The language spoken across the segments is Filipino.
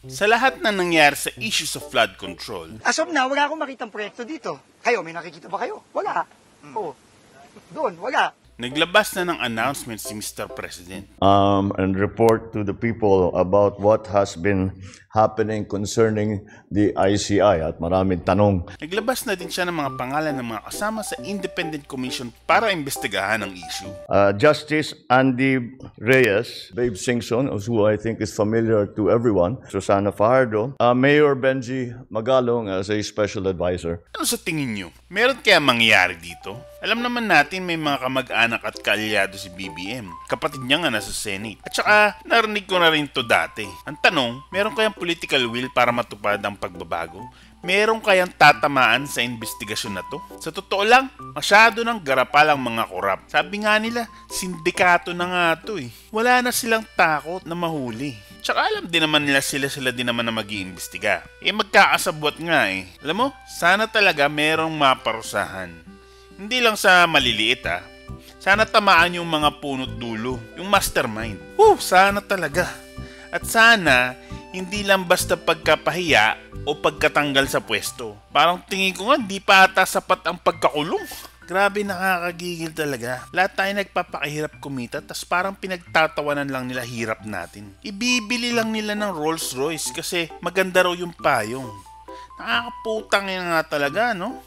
Sa lahat na nangyari sa issues of flood control, As of now, wala akong makitang proyekto dito. Kayo, may nakikita ba kayo? Wala. Oo. Doon, wala. naglabas na ng announcement si Mr. President. And report to the people about what has been happening concerning the ICI at maraming tanong. Naglabas na din siya ng mga pangalan ng mga kasama sa Independent Commission para imbestigahan ang issue. Justice Andy Reyes, Babe Singson, who I think is familiar to everyone, Susana Fajardo, Mayor Benji Magalong as a special advisor. Ano sa tingin nyo? Meron kaya mangyayari dito? Alam naman natin may mga kamag-anak at kaalyado si BBM. Kapatid niya nga nasa Senate. At saka narinig ko na rin to dati. Ang tanong, meron kayang political will para matupad ang pagbabago? Meron kayang tatamaan sa investigasyon na to? Sa totoo lang, masyado ng garapal ang mga korap. Sabi nga nila, sindikato na nga to eh. Wala na silang takot na mahuli. Tsaka alam din naman nila sila din naman na mag-iimbestiga. Magkakasabwat nga eh. Alam mo, sana talaga merong maparusahan. Hindi lang sa maliliit Sana tamaan yung mga punot dulo, yung mastermind. Sana talaga. At sana, hindi lang basta pagkapahiya o pagkatanggal sa pwesto. Parang tingin ko nga, di pa ata sapat ang pagkakulong. Grabe, nakakagigil talaga. Lahat tayo nagpapakahirap kumita, tas parang pinagtatawanan lang nila hirap natin. Ibibili lang nila ng Rolls Royce kasi maganda raw yung payong. Nakakaputang yun nga talaga, no?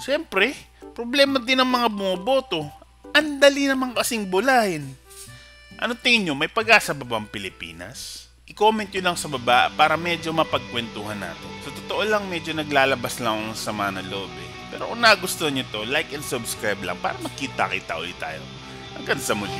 Siyempre, problema din ng mga bumoboto. Ang dali naman kasing bulahin. Ano tingin nyo, may pag-asa ba bang Pilipinas? I-comment nyo lang sa baba para medyo mapagkwentuhan natin. Sa totoo lang, medyo naglalabas lang ang sama ng loob eh. Pero kung nagustuhan nyo to, like and subscribe lang para magkita-kita ulit tayo. Hanggang sa muli.